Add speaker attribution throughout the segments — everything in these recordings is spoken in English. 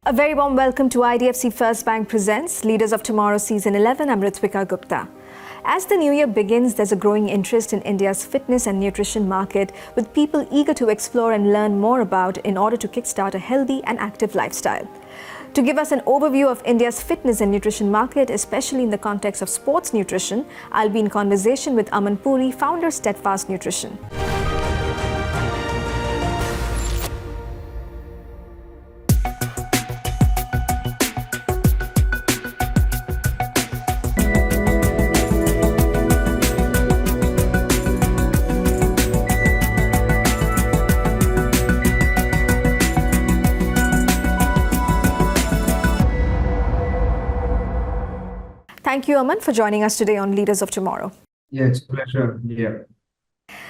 Speaker 1: A very warm welcome to IDFC First Bank presents Leaders of Tomorrow Season 11. I'm Ritvika Gupta. As the new year begins, there's a growing interest in India's fitness and nutrition market, with people eager to explore and learn more about in order to kickstart a healthy and active lifestyle. To give us an overview of India's fitness and nutrition market, especially in the context of sports nutrition, I'll be in conversation with Aman Puri, founder Steadfast Nutrition. Thank you, Aman, for joining us today on Leaders of Tomorrow.
Speaker 2: Yeah, it's a pleasure. Yeah.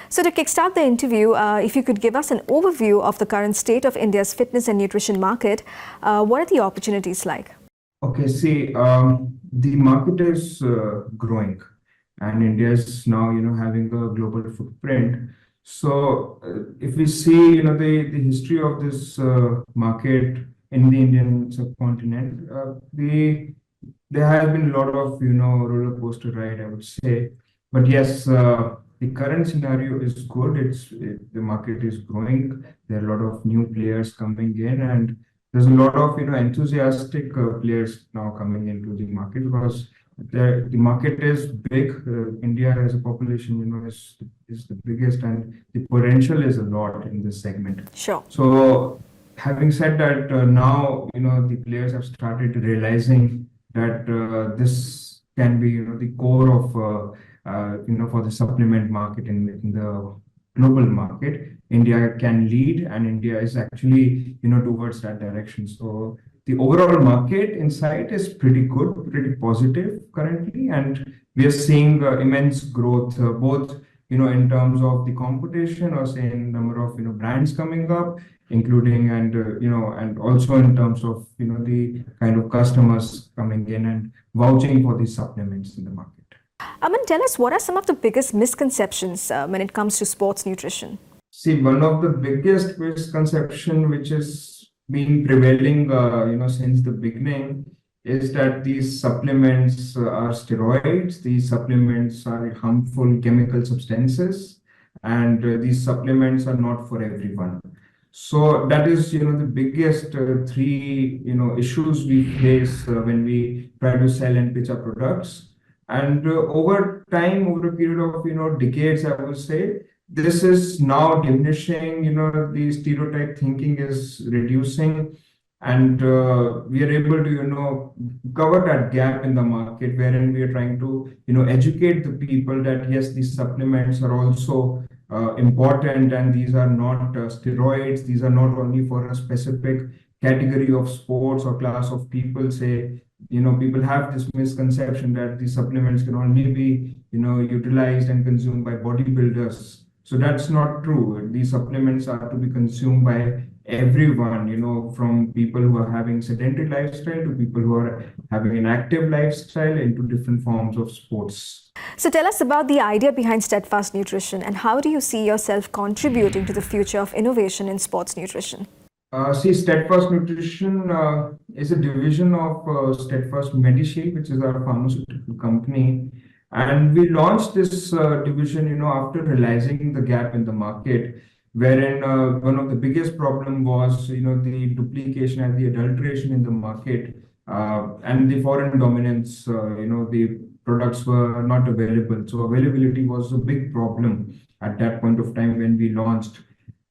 Speaker 1: So to kickstart the interview, if you could give us an overview of the current state of India's fitness and nutrition market, what are the opportunities like?
Speaker 2: Okay, see, the market is growing, and India is now, having a global footprint. So if we see, the history of this market in the Indian subcontinent, there has been a lot of, roller coaster ride, I would say. But yes, the current scenario is good. The market is growing. There are a lot of new players coming in, and there's a lot of, enthusiastic players now coming into the market because the market is big. India as a population, is the biggest, and the potential is a lot in this segment.
Speaker 1: Sure.
Speaker 2: So having said that, now, the players have started realizing that this can be, the core of, for the supplement market in the global market. India can lead, and India is actually, towards that direction. So the overall market insight is pretty good, pretty positive currently, and we are seeing immense growth, both, in terms of the competition or say in number of, brands coming up, including and also in terms of the kind of customers coming in and vouching for these supplements in the market.
Speaker 1: Aman, tell us, what are some of the biggest misconceptions when it comes to sports nutrition?
Speaker 2: See, one of the biggest misconception which has been prevailing since the beginning is that these supplements are steroids, these supplements are harmful chemical substances, and these supplements are not for everyone. So that is, the biggest three, issues we face when we try to sell and pitch our products. And over time, over a period of, decades, I would say, this is now diminishing, the stereotype thinking is reducing, and we are able to, cover that gap in the market wherein we are trying to, educate the people that yes, these supplements are also important, and these are not steroids. These are not only for a specific category of sports or class of people. Say, people have this misconception that these supplements can only be, utilized and consumed by bodybuilders. So that's not true. These supplements are to be consumed by everyone, from people who are having sedentary lifestyle to people who are having an active lifestyle into different forms of sports.
Speaker 1: So tell us about the idea behind Steadfast Nutrition, and how do you see yourself contributing to the future of innovation in sports nutrition?
Speaker 2: See, Steadfast Nutrition is a division of Steadfast Medishield, which is our pharmaceutical company. And we launched this division, after realizing the gap in the market, wherein one of the biggest problem was, the duplication and the adulteration in the market, and the foreign dominance, the products were not available. So availability was a big problem at that point of time when we launched.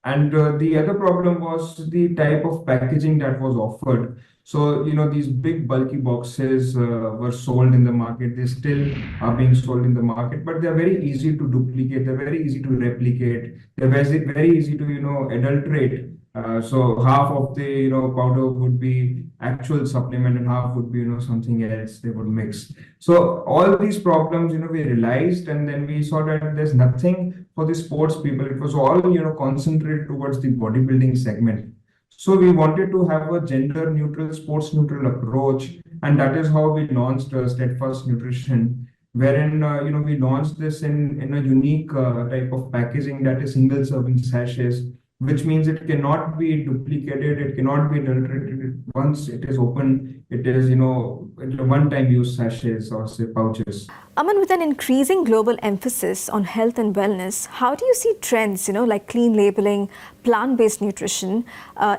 Speaker 2: And the other problem was the type of packaging that was offered. So, these big bulky boxes were sold in the market. They still are being sold in the market, but they're very easy to duplicate. They're very easy to replicate. They're very easy to, adulterate. So half of the, powder would be actual supplement and half would be, something else they would mix. So all these problems, we realized, and then we saw that there's nothing for the sports people. It was all, concentrated towards the bodybuilding segment. So we wanted to have a gender neutral, sports neutral approach. And that is how we launched Steadfast Nutrition, wherein, we launched this in a unique type of packaging, that is single serving sachets, which means it cannot be duplicated, it cannot be adulterated. Once it is open, it is, one-time use sachets or say pouches.
Speaker 1: Aman, with an increasing global emphasis on health and wellness, how do you see trends, like clean labeling, plant-based nutrition,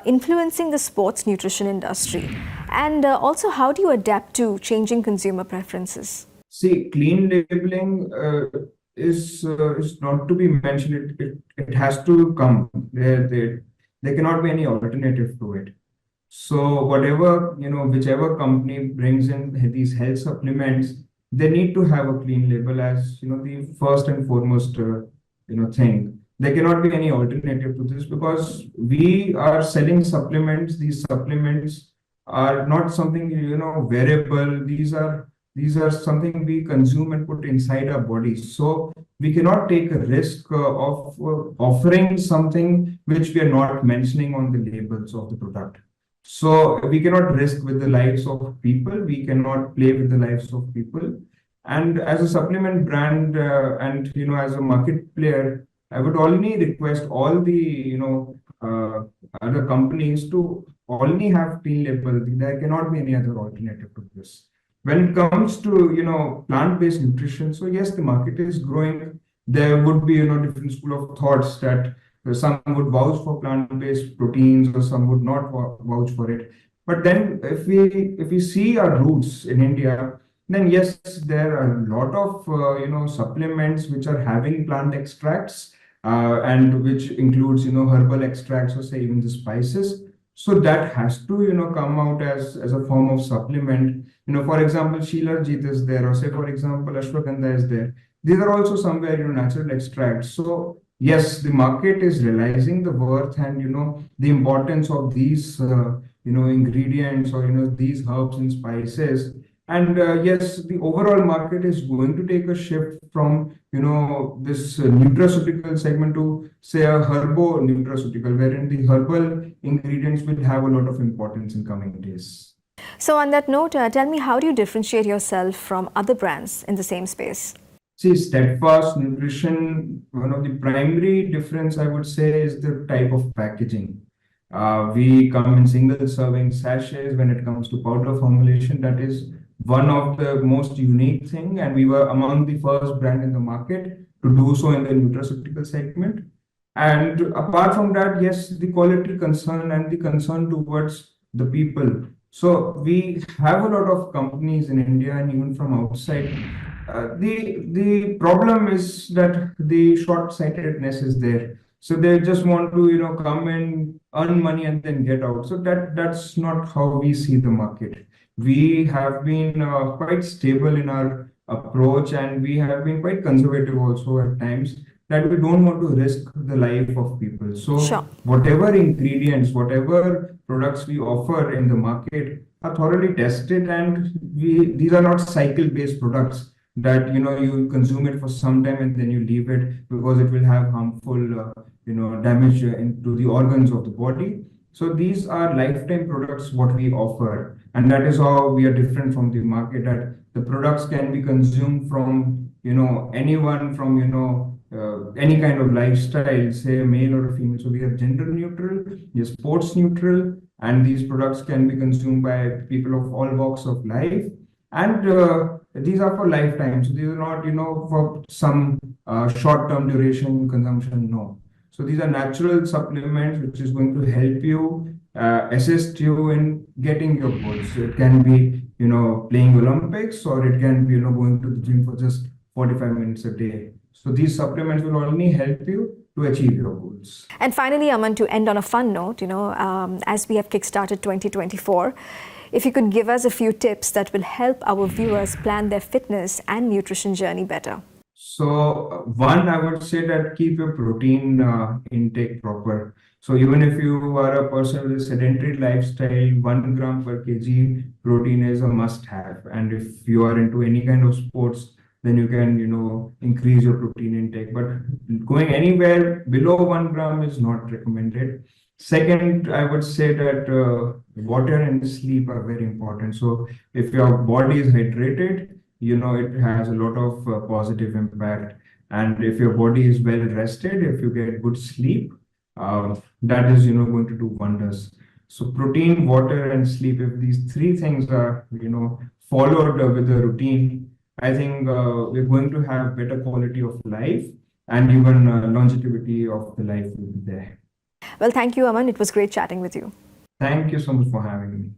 Speaker 1: influencing the sports nutrition industry? And also, how do you adapt to changing consumer preferences?
Speaker 2: See, clean labeling is not to be mentioned. It has to come. There cannot be any alternative to it. So whatever, whichever company brings in these health supplements, they need to have a clean label as, the first and foremost, thing. There cannot be any alternative to this because we are selling supplements. These supplements are not something, wearable. These are something we consume and put inside our bodies. So we cannot take a risk of offering something which we are not mentioning on the labels of the product. So we cannot risk with the lives of people. We cannot play with the lives of people. And as a supplement brand and as a market player, I would only request all the other companies to only have clean label. There cannot be any other alternative to this. When it comes to plant-based nutrition, so yes, the market is growing. There would be different school of thoughts that some would vouch for plant-based proteins or some would not vouch for it. But then if we see our roots in India, then yes, there are a lot of supplements which are having plant extracts and which includes herbal extracts or say even the spices. So that has to come out as a form of supplement. For example, Shilajit is there, or say for example Ashwagandha is there. These are also somewhere natural extracts. So yes, the market is realizing the worth and the importance of these ingredients or these herbs and spices. And yes, the overall market is going to take a shift from this nutraceutical segment to say a herbo nutraceutical, wherein the herbal ingredients will have a lot of importance in coming days.
Speaker 1: So on that note, tell me, how do you differentiate yourself from other brands in the same space?
Speaker 2: See, Steadfast Nutrition, one of the primary difference I would say is the type of packaging. We come in single serving sachets. When it comes to powder formulation, that is one of the most unique thing, and we were among the first brand in the market to do so in the nutraceutical segment. And apart from that, yes, the quality concern and the concern towards the people. So we have a lot of companies in India and even from outside. The problem is that the short-sightedness is there. So they just want to come and earn money and then get out. So that's not how we see the market. We have been quite stable in our approach, and we have been quite conservative also at times, that we don't want to risk the life of people. So
Speaker 1: Sure.
Speaker 2: whatever ingredients, whatever products we offer in the market are thoroughly tested, and these are not cycle-based products that you consume it for some time and then you leave it because it will have harmful damage into the organs of the body. So these are lifetime products what we offer, and that is how we are different from the market, that the products can be consumed from anyone from any kind of lifestyle, say a male or a female. So we are gender neutral, we are sports neutral, and these products can be consumed by people of all walks of life. And these are for lifetime. So these are not, for some short-term duration consumption. No. So these are natural supplements which is going to help you, assist you in getting your goals. So it can be, playing Olympics, or it can be, going to the gym for just 45 minutes a day. So these supplements will only help you to achieve your goals.
Speaker 1: And finally, Aman, to end on a fun note, as we have kickstarted 2024, if you could give us a few tips that will help our viewers plan their fitness and nutrition journey better.
Speaker 2: So one, I would say that keep your protein intake proper. So even if you are a person with a sedentary lifestyle, 1 gram per kg protein is a must-have. And if you are into any kind of sports, then you can, increase your protein intake. But going anywhere below 1 gram is not recommended. Second, I would say that water and sleep are very important. So if your body is hydrated, it has a lot of positive impact. And if your body is well rested, if you get good sleep, that is, going to do wonders. So protein, water, and sleep, if these three things are, followed with a routine, I think we're going to have better quality of life, and even longevity of the life will be there.
Speaker 1: Well, thank you, Aman. It was great chatting with you.
Speaker 2: Thank you so much for having me.